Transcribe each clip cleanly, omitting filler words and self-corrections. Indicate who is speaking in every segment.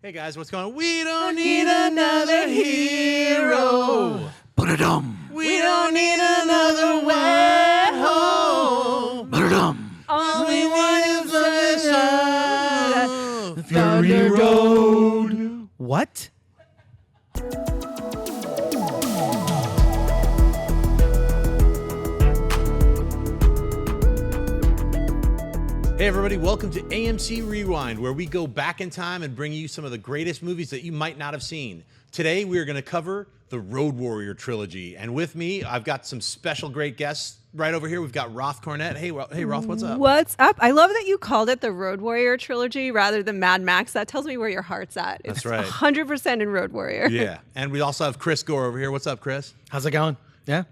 Speaker 1: Hey guys, what's going on? We don't need another hero.
Speaker 2: Ba-da-dum.
Speaker 1: We don't need another way home.
Speaker 2: Ba-da-dum.
Speaker 1: All we want is the
Speaker 2: Fury Road.
Speaker 3: What?
Speaker 1: Hey everybody, welcome to AMC Rewind, where we go back in time and bring you some of the greatest movies that you might not have seen. Today we are going to cover the Road Warrior trilogy, and with me I've got some special great guests. Right over here we've got Roth Cornett. Hey Roth, what's up?
Speaker 4: What's up? I love that you called it the Road Warrior trilogy rather than Mad Max. That tells me where your heart's at.
Speaker 1: That's right.
Speaker 4: 100% in Road Warrior.
Speaker 1: Yeah, and we also have Chris Gore over here. What's up, Chris?
Speaker 3: How's it going? Yeah.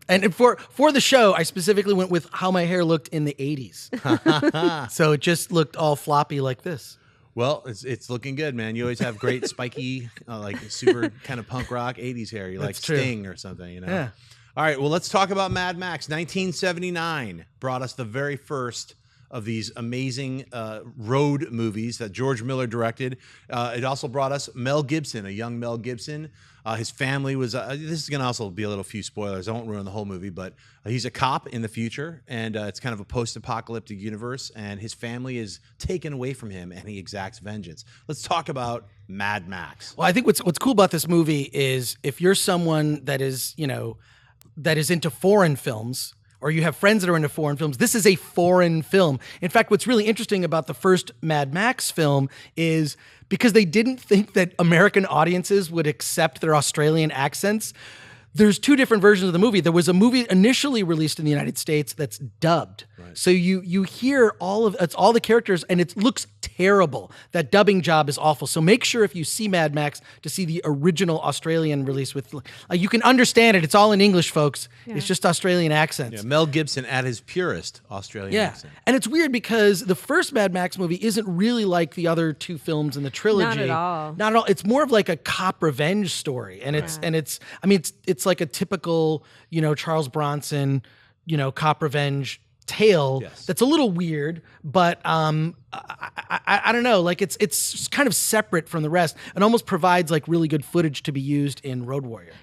Speaker 3: And for the show, I specifically went with how my hair looked in the 80s. So it just looked all floppy like this.
Speaker 1: Well, it's looking good, man. You always have great spiky, like super kind of punk rock 80s hair. You like
Speaker 3: That's true.
Speaker 1: Sting or something, you know?
Speaker 3: Yeah.
Speaker 1: All right, well, let's talk about Mad Max. 1979 brought us the very first of these amazing road movies that George Miller directed. It also brought us Mel Gibson, a young Mel Gibson. His family was, this is going to also be a little few spoilers. I won't ruin the whole movie, but he's a cop in the future, and it's kind of a post-apocalyptic universe, and his family is taken away from him, and he exacts vengeance. Let's talk about Mad Max.
Speaker 3: Well, I think what's cool about this movie is if you're someone that is, that is into foreign films, or you have friends that are into foreign films, this is a foreign film. In fact, what's really interesting about the first Mad Max film is because they didn't think that American audiences would accept their Australian accents, there's two different versions of the movie. There was a movie initially released in the United States that's dubbed. Right. So you hear all the characters, and it looks terrible. That dubbing job is awful. So make sure if you see Mad Max to see the original Australian release with, you can understand it. It's all in English, folks. Yeah. It's just Australian accents.
Speaker 1: Yeah, Mel Gibson at his purest Australian accent.
Speaker 3: And it's weird because the first Mad Max movie isn't really like the other two films in the trilogy.
Speaker 4: Not at all.
Speaker 3: Not at all. It's more of like a cop revenge story. And it's like a typical, Charles Bronson, cop revenge tale.
Speaker 1: Yes.
Speaker 3: That's a little weird, but I don't know, like it's kind of separate from the rest and almost provides like really good footage to be used in Road Warrior.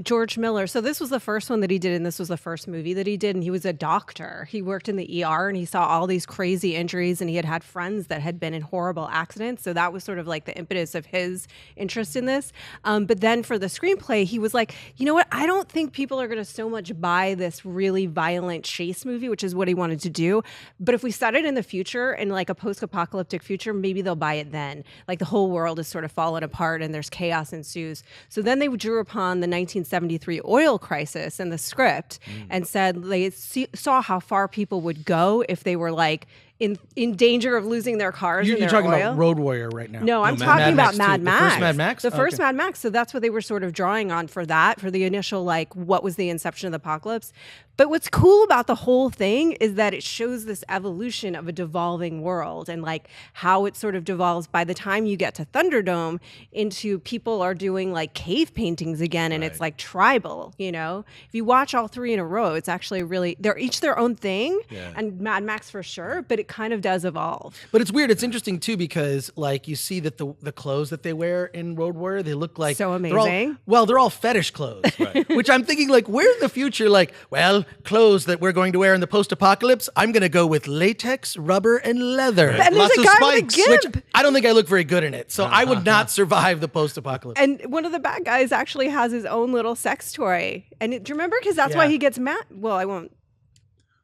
Speaker 4: George Miller, so this was the first one that he did, and this was the first movie that he did, and he was a doctor. He worked in the ER, and he saw all these crazy injuries, and he had friends that had been in horrible accidents, so that was sort of like the impetus of his interest in this. But then for the screenplay, he was like, you know what, I don't think people are going to so much buy this really violent chase movie, which is what he wanted to do, but if we set it in the future, in like a post-apocalyptic future, maybe they'll buy it then. Like the whole world is sort of fallen apart and there's chaos ensues. So then they drew upon the 1973 oil crisis in the script and said they saw how far people would go if they were like in danger of losing their cars.
Speaker 3: You're talking about Road Warrior right now.
Speaker 4: No, I'm talking about Mad Max.
Speaker 3: The first Mad Max?
Speaker 4: The first Mad Max. So that's what they were sort of drawing on for that, for the initial, like, what was the inception of the apocalypse. But what's cool about the whole thing is that it shows this evolution of a devolving world and like how it sort of devolves by the time you get to Thunderdome into people are doing like cave paintings again, and it's like tribal, If you watch all three in a row, it's actually really, they're each their own thing, and Mad Max for sure, but it kind of does evolve.
Speaker 3: But it's weird. It's interesting too because like you see that the clothes that they wear in Road Warrior, they look like
Speaker 4: so amazing.
Speaker 3: They're all fetish clothes, which I'm thinking like, where's the future? Like, well, clothes that we're going to wear in the post-apocalypse, I'm going to go with latex, rubber, and leather.
Speaker 4: And there's
Speaker 1: Lots
Speaker 4: a
Speaker 1: of
Speaker 4: guy
Speaker 1: spikes.
Speaker 4: with a gimp.
Speaker 3: Which I don't think I look very good in it, so I would not survive the post-apocalypse.
Speaker 4: And one of the bad guys actually has his own little sex toy. And do you remember? Because that's why he gets mad. Well, I won't.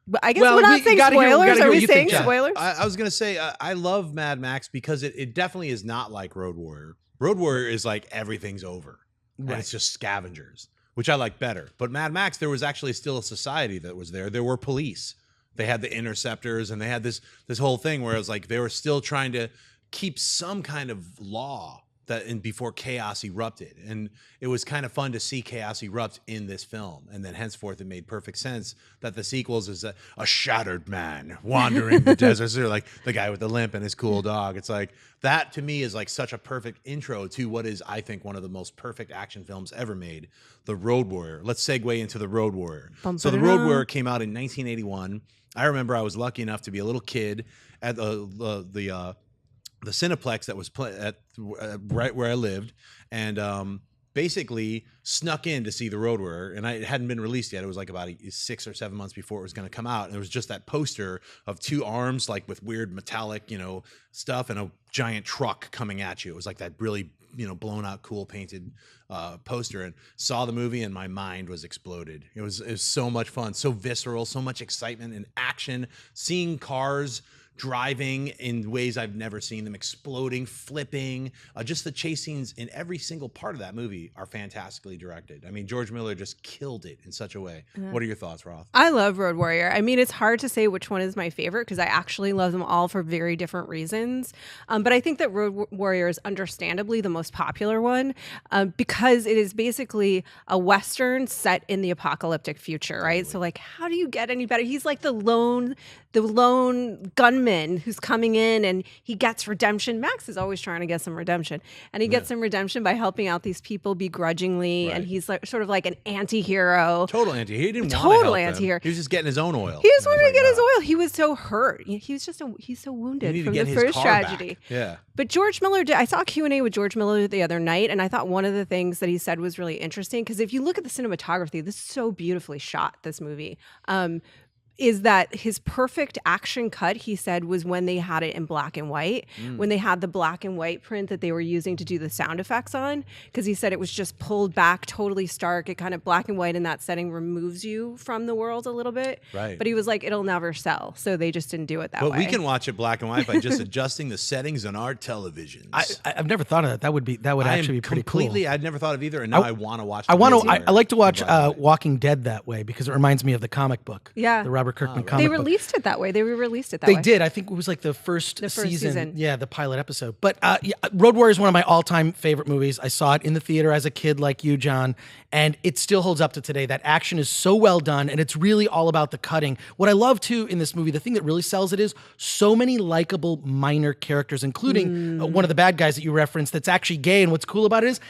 Speaker 4: But I guess we're not saying spoilers. Are we saying spoilers?
Speaker 1: I was going to say, I love Mad Max because it definitely is not like Road Warrior. Road Warrior is like everything's over. And it's just scavengers, which I like better. But Mad Max, there was actually still a society that was there. There were police. They had the interceptors, and they had this whole thing where it was like they were still trying to keep some kind of law before chaos erupted. And it was kind of fun to see chaos erupt in this film. And then henceforth, it made perfect sense that the sequels is a shattered man wandering the desert. So like the guy with the limp and his cool dog. It's like that to me is like such a perfect intro to what is, I think, one of the most perfect action films ever made, The Road Warrior. Let's segue into The Road Warrior. So The Road Warrior came out in 1981. I remember I was lucky enough to be a little kid at the the Cineplex that was at right where I lived, and basically snuck in to see The Road Warrior, and it hadn't been released yet. It was like about 6 or 7 months before it was going to come out, and there was just that poster of two arms, like with weird metallic, stuff, and a giant truck coming at you. It was like that really, blown out, cool painted poster, and saw the movie, and my mind was exploded. It was so much fun, so visceral, so much excitement and action, seeing cars driving in ways I've never seen them, exploding, flipping. Just the chase scenes in every single part of that movie are fantastically directed. I mean, George Miller just killed it in such a way. What are your thoughts, Roth?
Speaker 4: I love Road Warrior. I mean, it's hard to say which one is my favorite because I actually love them all for very different reasons. But I think that Road Warrior is understandably the most popular one because it is basically a Western set in the apocalyptic future, right? Totally. So like, how do you get any better? He's like the lone gunman who's coming in and he gets redemption. Max is always trying to get some redemption, and he gets some redemption by helping out these people begrudgingly. Right. And he's like sort of like an anti-hero.
Speaker 1: Total anti. He didn't
Speaker 4: total
Speaker 1: want to help
Speaker 4: anti-hero.
Speaker 1: Them. He was just getting his own oil.
Speaker 4: He just wanted to get his oil. He was so hurt. He's so wounded from the first tragedy.
Speaker 1: Back. Yeah.
Speaker 4: But George Miller I saw a Q&A with George Miller the other night, and I thought one of the things that he said was really interesting because if you look at the cinematography, this is so beautifully shot, this movie. Is that his perfect action cut, he said, was when they had it in black and white, when they had the black and white print that they were using to do the sound effects on, because he said it was just pulled back, totally stark. It kind of black and white in that setting removes you from the world a little bit.
Speaker 1: Right.
Speaker 4: But he was like, it'll never sell. So they just didn't do it that way.
Speaker 1: But we can watch it black and white by just adjusting the settings on our televisions.
Speaker 3: I've never thought of that. That would actually be pretty cool.
Speaker 1: I'd never thought of either, and now I want to watch it.
Speaker 3: I like to watch Walking Dead that way because it reminds me of the comic book.
Speaker 4: Yeah.
Speaker 3: The Robert Kirkman comic book.
Speaker 4: They released it that way. They re-released it that way.
Speaker 3: They did. I think it was like the first
Speaker 4: season.
Speaker 3: Yeah, the pilot episode. But Road Warrior is one of my all-time favorite movies. I saw it in the theater as a kid like you, John, and it still holds up to today. That action is so well done, and it's really all about the cutting. What I love, too, in this movie, the thing that really sells it is so many likable minor characters, including one of the bad guys that you referenced that's actually gay, and what's cool about it is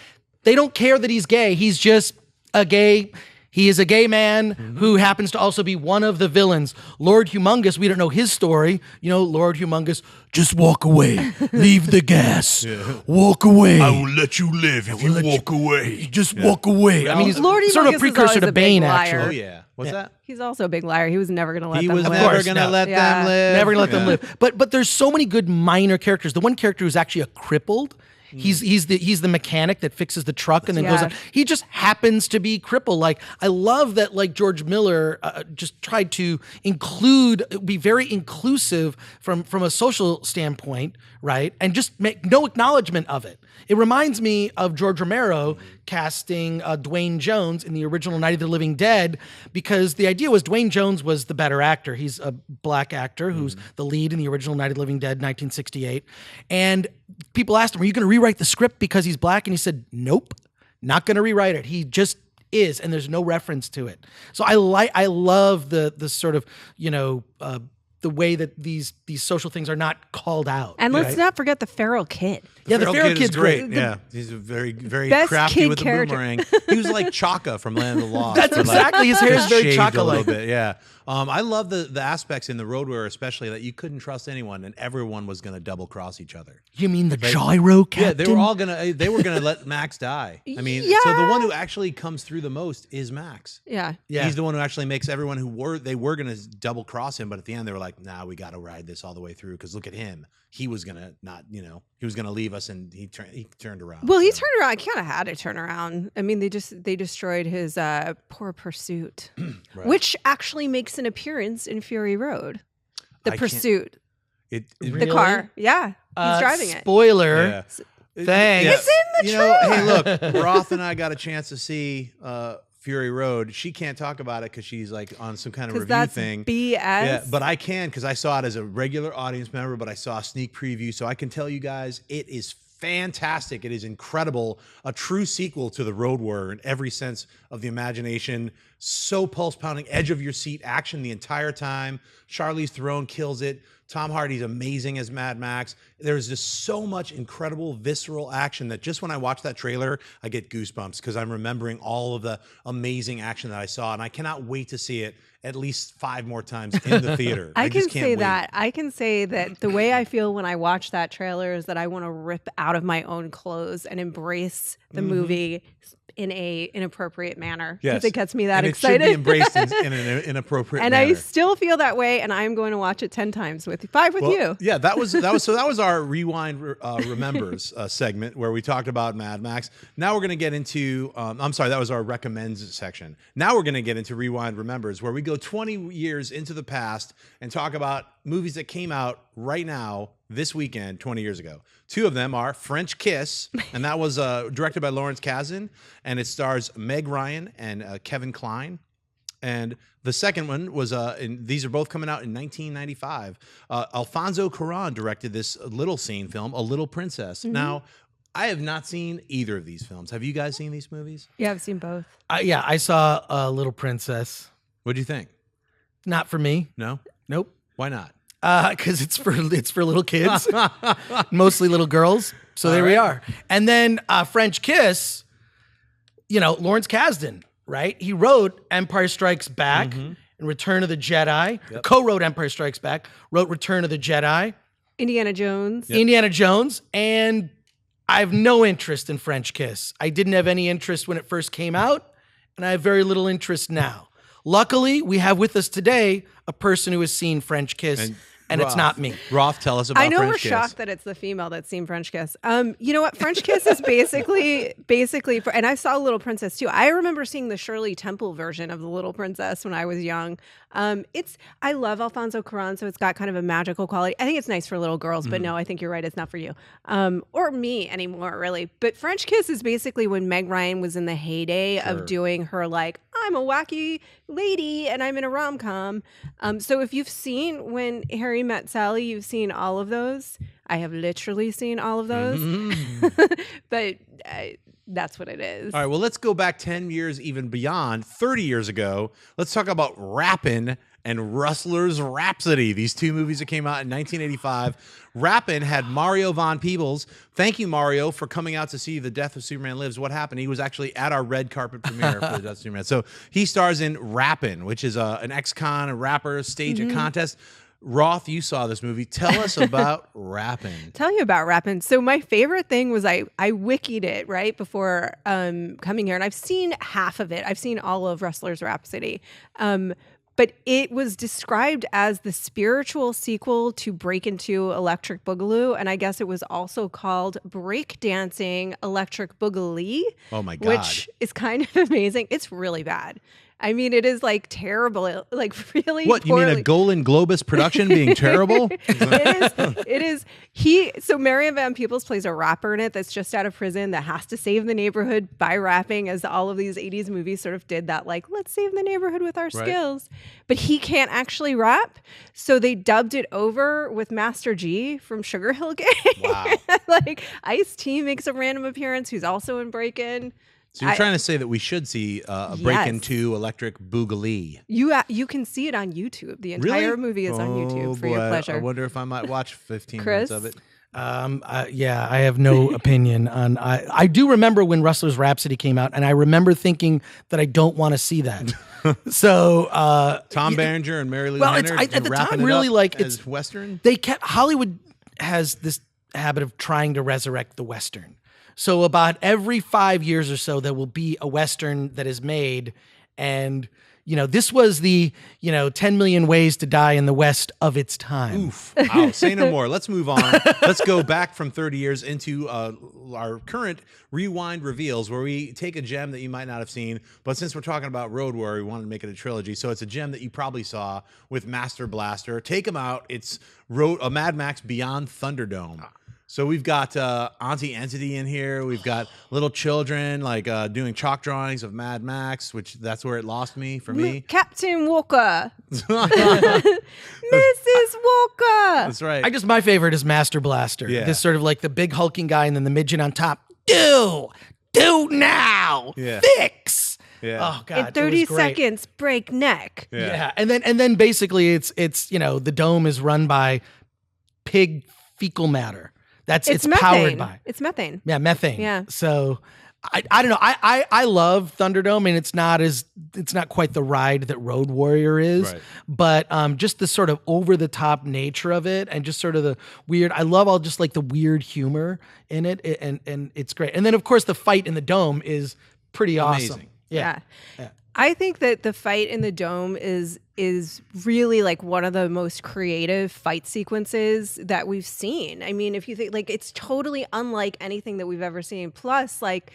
Speaker 3: they don't care that he's gay. He's just a gay... He is a gay man who happens to also be one of the villains. Lord Humongous, we don't know his story. Lord Humongous, just walk away. Leave the gas. Yeah. Walk away.
Speaker 2: I will let you live if you walk away.
Speaker 3: Just walk away. I mean, he's
Speaker 4: Lord
Speaker 3: sort of a
Speaker 4: Humongous
Speaker 3: precursor to Bane,
Speaker 4: actually.
Speaker 1: Oh, yeah. What's that?
Speaker 4: He's also a big liar. He was never going to let them live.
Speaker 1: He was never going to let them live.
Speaker 3: Never going to let them live. But there's so many good minor characters. The one character who's actually a crippled. He's the mechanic that fixes the truck and then goes on. He just happens to be crippled. Like, I love that, like, George Miller just tried to be very inclusive from a social standpoint, right? And just make no acknowledgement of it. It reminds me of George Romero casting Dwayne Jones in the original Night of the Living Dead, because the idea was Dwayne Jones was the better actor. He's a black actor who's the lead in the original Night of the Living Dead, 1968. And people asked him, are you going to rewrite the script because he's black? And he said, nope, not going to rewrite it. He just is, and there's no reference to it. So I love the sort of, the way that these social things are not called out.
Speaker 4: And let's not forget the feral kid.
Speaker 3: The feral kid's great.
Speaker 1: Yeah, he's a very, very
Speaker 4: best
Speaker 1: crafty
Speaker 4: kid
Speaker 1: with the
Speaker 4: character.
Speaker 1: boomerang. He was like Chaka from Land of the Lost.
Speaker 3: That's exactly, his hair is very
Speaker 1: Chaka a little
Speaker 3: Chaka-like.
Speaker 1: bit. Yeah, I love the aspects in the Road Warrior, especially that you couldn't trust anyone, and everyone was going to double cross each other.
Speaker 3: You mean the gyro captain?
Speaker 1: Yeah, they were gonna let Max die. I mean, so the one who actually comes through the most is Max.
Speaker 4: Yeah.
Speaker 1: He's the one who actually makes everyone who were gonna double cross him, but at the end they were like, nah, we got to ride this all the way through because look at him. He was gonna he was gonna leave us, and he turned around.
Speaker 4: Well, he turned around. He kind of had to turn around. I mean, they destroyed his poor Pursuit,
Speaker 1: Right.
Speaker 4: which actually makes an appearance in Fury Road. The Pursuit,
Speaker 3: Really?
Speaker 4: the car. Yeah, he's driving it.
Speaker 3: Spoiler.
Speaker 1: Yeah.
Speaker 3: Thanks.
Speaker 4: It's in the trailer.
Speaker 1: Hey, look, Roth and I got a chance to see Fury Road. She can't talk about it because she's like on some kind of review
Speaker 4: that's
Speaker 1: thing.
Speaker 4: BS.
Speaker 1: Yeah, but I can because I saw it as a regular audience member, but I saw a sneak preview, so I can tell you guys it is fantastic. It is incredible. A true sequel to The Road Warrior in every sense of the imagination. So pulse-pounding, edge of your seat action the entire time. Charlize Theron kills it. Tom Hardy's amazing as Mad Max. There's just so much incredible, visceral action that just when I watch that trailer, I get goosebumps because I'm remembering all of the amazing action that I saw, and I cannot wait to see it at least 5 more times in the theater.
Speaker 4: I
Speaker 1: just
Speaker 4: can
Speaker 1: can't
Speaker 4: say
Speaker 1: wait.
Speaker 4: that. I can say that the way I feel when I watch that trailer is that I want to rip out of my own clothes and embrace the movie in a inappropriate manner.
Speaker 1: Yes.
Speaker 4: Because it gets me that
Speaker 1: and
Speaker 4: excited.
Speaker 1: It should be embraced in an inappropriate
Speaker 4: and
Speaker 1: manner.
Speaker 4: I still feel that way, and I'm going to watch it 10 times with 5 with you.
Speaker 1: Yeah, that was our Rewind Remembers segment where we talked about Mad Max. Now we're going to get into that was our recommends section. Now we're going to get into Rewind Remembers, where we go 20 years into the past and talk about movies that came out right now this weekend 20 years ago. 2 of them are French Kiss, and that was directed by Lawrence Kasdan, and it stars Meg Ryan and Kevin Kline. And the second one was, these are both coming out in 1995. Alfonso Cuarón directed this little scene film, A Little Princess. Now, I have not seen either of these films. Have you guys seen these movies?
Speaker 4: Yeah, I've seen both.
Speaker 3: Yeah, I saw Little Princess.
Speaker 1: What do you think?
Speaker 3: Not for me.
Speaker 1: No?
Speaker 3: Nope.
Speaker 1: Why not?
Speaker 3: Because it's for little kids, mostly little girls. So there we are. And then French Kiss, Lawrence Kasdan, right? He wrote Empire Strikes Back and Return of the Jedi.
Speaker 1: Yep.
Speaker 3: Co-wrote Empire Strikes Back. Wrote Return of the Jedi.
Speaker 4: Indiana Jones.
Speaker 1: Yep.
Speaker 3: Indiana Jones. And I have no interest in French Kiss. I didn't have any interest when it first came out, and I have very little interest now. Luckily, we have with us today a person who has seen French Kiss, and it's not me.
Speaker 1: Roth, tell us about
Speaker 4: I know
Speaker 1: French
Speaker 4: we're
Speaker 1: Kiss.
Speaker 4: shocked that it's the female that's seen French Kiss. You know what? French Kiss is basically, and I saw Little Princess too. I remember seeing the Shirley Temple version of the Little Princess when I was young. I love Alfonso Cuarón, so it's got kind of a magical quality. I think it's nice for little girls, but no, I think you're right. It's not for you, or me anymore, really. But French Kiss is basically when Meg Ryan was in the heyday of doing her I'm a wacky lady and I'm in a rom-com. So if you've seen When Harry Met Sally, you've seen all of those. I have literally seen all of those. But that's what it is.
Speaker 1: All right, well, let's go back 10 years, even beyond, 30 years ago. Let's talk about Rappin' and Rustler's Rhapsody. These 2 movies that came out in 1985. Rappin' had Mario Von Peebles. Thank you, Mario, for coming out to see The Death of Superman Lives. What happened? He was actually at our red carpet premiere for The Death of Superman. So he stars in Rappin', which is an ex-con, a rapper, stage a contest. Roth, you saw this movie. Tell us about Rappin'.
Speaker 4: Tell you about Rappin'. So my favorite thing was I wikied it right before coming here, and I've seen half of it. I've seen all of Rustler's Rhapsody. But it was described as the spiritual sequel to Break Into Electric Boogaloo, and I guess it was also called Breakdancing Electric Boogaloo.
Speaker 1: Oh my God.
Speaker 4: Which is kind of amazing. It's really bad. I mean, it is terrible, really.
Speaker 1: What, you mean a Golan Globus production being terrible?
Speaker 4: It is. So Marion Van Peebles plays a rapper in it that's just out of prison that has to save the neighborhood by rapping, as all of these 80s movies sort of did that, let's save the neighborhood with our skills. But he can't actually rap. So they dubbed it over with Master G from Sugar Hill Gang.
Speaker 1: Wow.
Speaker 4: Ice-T makes a random appearance, who's also in Break-In.
Speaker 1: So you're trying to say that we should see a Break Into Electric Boogaloo.
Speaker 4: You can see it on YouTube. The entire
Speaker 1: Really?
Speaker 4: movie is on YouTube for your pleasure.
Speaker 1: I wonder if I might watch 15 minutes of it.
Speaker 3: Yeah, I have no opinion on. I do remember when Rustler's Rhapsody came out, and I remember thinking that I don't want to see that. So
Speaker 1: Tom Berenger and Mary Lou
Speaker 3: well,
Speaker 1: Henner
Speaker 3: at the
Speaker 1: wrapping
Speaker 3: time,
Speaker 1: it
Speaker 3: really
Speaker 1: up
Speaker 3: it's
Speaker 1: as Western.
Speaker 3: They kept Hollywood has this habit of trying to resurrect the Western. So about every 5 years or so, there will be a Western that is made. And, this was the, 10 Million Ways to Die in the West of its time.
Speaker 1: Oof. Wow. Say no more. Let's move on. Let's go back from 30 years into our current Rewind Reveals, where we take a gem that you might not have seen. But since we're talking about Road Warrior, we wanted to make it a trilogy. So it's a gem that you probably saw with Master Blaster. Take them out. It's a Mad Max Beyond Thunderdome. So we've got Auntie Entity in here. We've got little children doing chalk drawings of Mad Max, which that's where it lost me for me.
Speaker 4: Captain Walker. Mrs. Walker.
Speaker 1: That's right.
Speaker 3: My favorite is Master Blaster.
Speaker 1: Yeah.
Speaker 3: This sort of the big hulking guy and then the midget on top. Do now.
Speaker 1: Yeah.
Speaker 3: Fix.
Speaker 1: Yeah.
Speaker 3: Oh God,
Speaker 4: In
Speaker 3: it
Speaker 4: 30
Speaker 3: was great.
Speaker 4: seconds, break neck.
Speaker 3: Yeah. And then basically it's the dome is run by pig fecal matter. It's powered
Speaker 4: methane.
Speaker 3: by.
Speaker 4: It's methane.
Speaker 3: Yeah, methane.
Speaker 4: Yeah.
Speaker 3: So I don't know. I love Thunderdome, and it's not quite the ride that Road Warrior is,
Speaker 1: Right.
Speaker 3: but just the sort of over the top nature of it, and just sort of the weird. I love all just like the weird humor in it, and it's great. And then of course the fight in the dome is pretty awesome.
Speaker 1: Amazing.
Speaker 3: Yeah.
Speaker 4: I think that the fight in the dome is really like one of the most creative fight sequences that we've seen. I mean, if you think like it's totally unlike anything that we've ever seen. Plus, like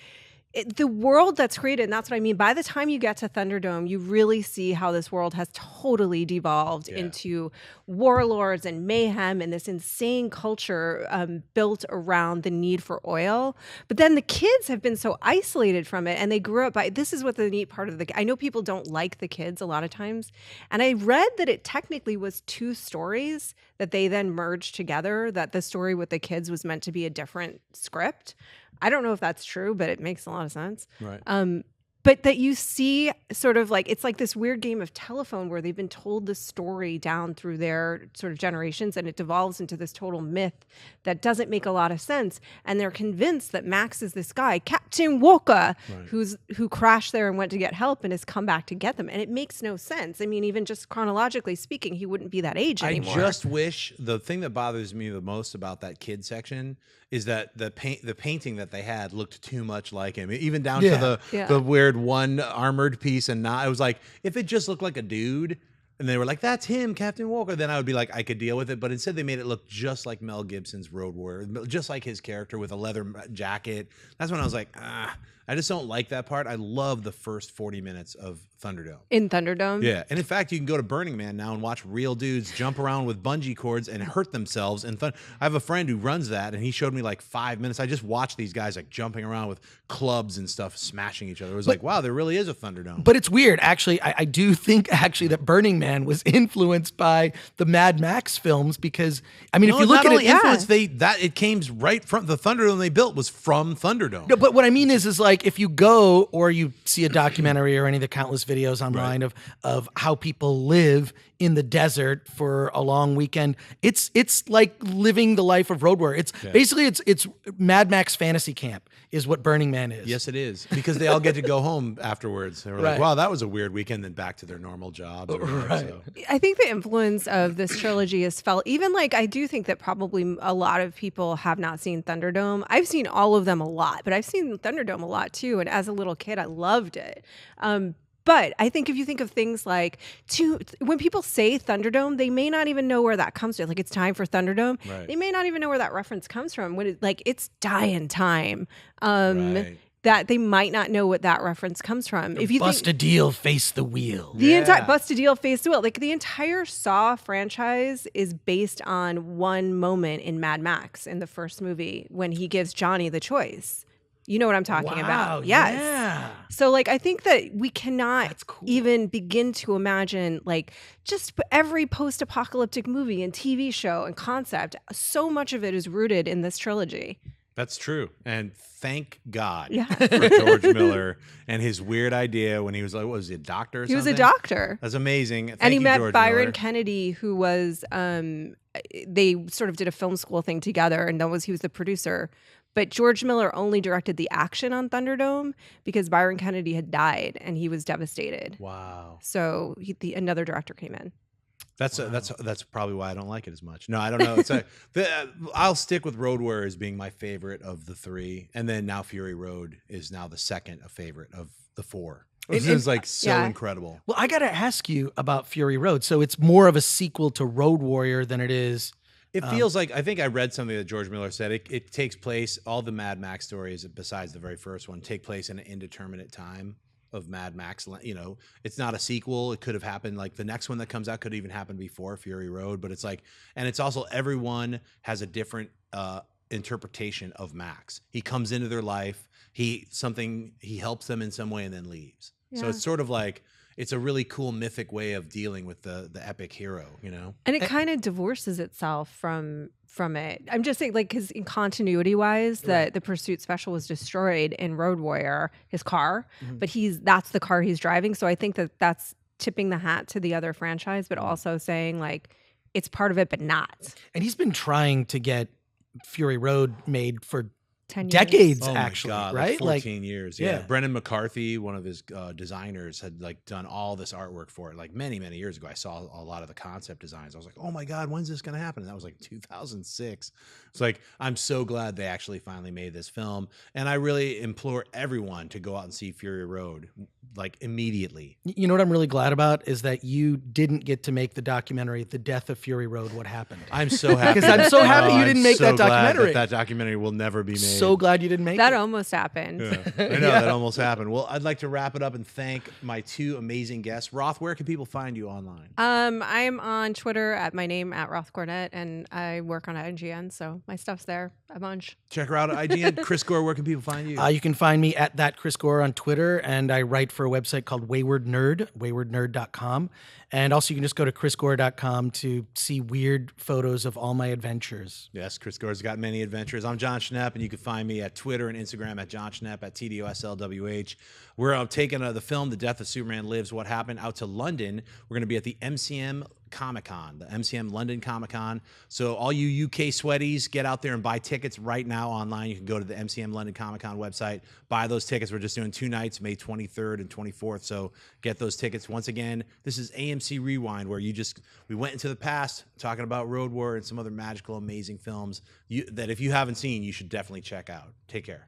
Speaker 4: the world that's created, and that's what I mean. By the time you get to Thunderdome, you really see how this world has totally devolved into warlords and mayhem and this insane culture built around the need for oil. But then the kids have been so isolated from it, and they grew up by. This is what the neat part of I know people don't like the kids a lot of times, and I read that it technically was 2 stories that they then merged together. That the story with the kids was meant to be a different script. I don't know if that's true, but it makes a lot of sense.
Speaker 1: Right.
Speaker 4: But that you see sort of like, it's like this weird game of telephone where they've been told the story down through their sort of generations, and it devolves into this total myth that doesn't make a lot of sense. And they're convinced that Max is this guy, Captain Walker, who crashed there and went to get help and has come back to get them. And it makes no sense. I mean, even just chronologically speaking, he wouldn't be that age anymore.
Speaker 1: I just wish, the thing that bothers me the most about that kid section is that the painting that they had looked too much like him, even down to the weird one armored piece. And not, it was like, if it just looked like a dude and they were like, that's him, Captain Walker, then I would be like, I could deal with it. But instead they made it look just like Mel Gibson's Road Warrior, just like his character with a leather jacket. That's when I was like, I just don't like that part. I love the first 40 minutes of Thunderdome.
Speaker 4: In Thunderdome?
Speaker 1: Yeah. And in fact, you can go to Burning Man now and watch real dudes jump around with bungee cords and hurt themselves. And I have a friend who runs that, and he showed me like 5 minutes. I just watched these guys like jumping around with clubs and stuff, smashing each other. It was like, wow, there really is a Thunderdome.
Speaker 3: But it's weird. Actually, I do think actually that Burning Man was influenced by the Mad Max films, because, I mean, if you look at it,
Speaker 1: it came right from the Thunderdome they built was from Thunderdome.
Speaker 3: No, but what I mean is like if you go or you see a documentary or any of the countless videos online of how people live in the desert for a long weekend, it's like living the life of Road Warrior. It's basically it's Mad Max fantasy camp is what Burning Man is.
Speaker 1: Yes, it is, because they all get to go home afterwards. They were like, wow, that was a weird weekend, then back to their normal jobs. So.
Speaker 4: I think the influence of this trilogy is felt, even like, I do think that probably a lot of people have not seen Thunderdome. I've seen all of them a lot, but I've seen Thunderdome a lot too. And as a little kid, I loved it. But I think if you think of things like, when people say Thunderdome, they may not even know where that comes from. Like, it's time for Thunderdome.
Speaker 1: Right.
Speaker 4: They may not even know where that reference comes from. When it's dying time. That they might not know what that reference comes from. If you
Speaker 3: bust a deal, face the wheel.
Speaker 4: The entire bust a deal, face the wheel. Like, the entire Saw franchise is based on one moment in Mad Max in the first movie when he gives Johnny the choice. You know what I'm talking about. Yes.
Speaker 3: Yeah.
Speaker 4: So, like, I think that we cannot even begin to imagine, like, just every post-apocalyptic movie and TV show and concept. So much of it is rooted in this trilogy.
Speaker 1: That's true. And thank God for George Miller and his weird idea when he was like, what was he, a doctor or something?
Speaker 4: He was a doctor.
Speaker 1: That's amazing.
Speaker 4: And he met
Speaker 1: George
Speaker 4: Byron
Speaker 1: Miller.
Speaker 4: Kennedy, who was, they sort of did a film school thing together, and he was the producer. But George Miller only directed the action on Thunderdome because Byron Kennedy had died and he was devastated.
Speaker 1: Wow.
Speaker 4: So another director came in.
Speaker 1: That's probably why I don't like it as much. No, I don't know. I'll stick with Road Warrior as being my favorite of the 3, and then now Fury Road is now the second favorite of the 4. This is like so incredible.
Speaker 3: Well, I got to ask you about Fury Road. So it's more of a sequel to Road Warrior than it is.
Speaker 1: It feels like, I think I read something that George Miller said. It takes place, all the Mad Max stories, besides the very first one, take place in an indeterminate time of Mad Max. You know, it's not a sequel. It could have happened, like the next one that comes out could even happen before Fury Road. But it's like, and it's also, everyone has a different interpretation of Max. He comes into their life, he helps them in some way and then leaves. Yeah. So it's sort of like, it's a really cool mythic way of dealing with the epic hero, you know.
Speaker 4: And it kind of divorces itself from it. I'm just saying, like, because in continuity wise, the Pursuit Special was destroyed in Road Warrior, his car, but that's the car he's driving. So I think that's tipping the hat to the other franchise, but also saying like it's part of it, but not.
Speaker 3: And he's been trying to get Fury Road made for
Speaker 4: 10 years.
Speaker 3: decades,
Speaker 1: Oh
Speaker 3: actually,
Speaker 1: my God,
Speaker 3: right?
Speaker 1: like 14 years. Yeah.
Speaker 3: yeah.
Speaker 1: Brendan McCarthy, one of his designers, had like done all this artwork for it like many years ago. I saw a lot of the concept designs. I was like, oh my God, when's this going to happen? And that was like 2006. It's like, I'm so glad they actually finally made this film. And I really implore everyone to go out and see Fury Road like immediately.
Speaker 3: You know what I'm really glad about is that you didn't get to make the documentary, The Death of Fury Road, What Happened.
Speaker 1: I'm so happy.
Speaker 3: Because I'm so happy you
Speaker 1: I'm
Speaker 3: didn't make
Speaker 1: so
Speaker 3: that
Speaker 1: glad
Speaker 3: documentary.
Speaker 1: that documentary will never be made.
Speaker 3: So glad you didn't make
Speaker 4: That
Speaker 3: it.
Speaker 4: almost happened.
Speaker 1: Yeah. I know that almost happened. Well, I'd like to wrap it up and thank my two amazing guests. Roth, where can people find you online?
Speaker 4: I'm on Twitter at my name at Roth Cornett, and I work on IGN, so my stuff's there a bunch.
Speaker 1: Check her out at IGN. Chris Gore, where can people find you?
Speaker 3: You can find me at that Chris Gore on Twitter, and I write for a website called Wayward Nerd, waywardnerd.com. And also you can just go to chrisgore.com to see weird photos of all my adventures.
Speaker 1: Yes, Chris Gore's got many adventures. I'm Jon Schnepp, and you can find me at Twitter and Instagram at Jon Schnepp at TDOSLWH. We're taking the film The Death of Superman Lives, What Happened, out to London. We're going to be at the MCM Comic-Con, the MCM London Comic-Con. So all you UK sweaties, get out there and buy tickets right now online. You can go to the MCM London Comic-Con website, buy those tickets. We're just doing 2 nights, May 23rd and 24th. So get those tickets. Once again, this is AMC Rewind, where we went into the past talking about Road Warrior and some other magical, amazing films that if you haven't seen, you should definitely check out. Take care.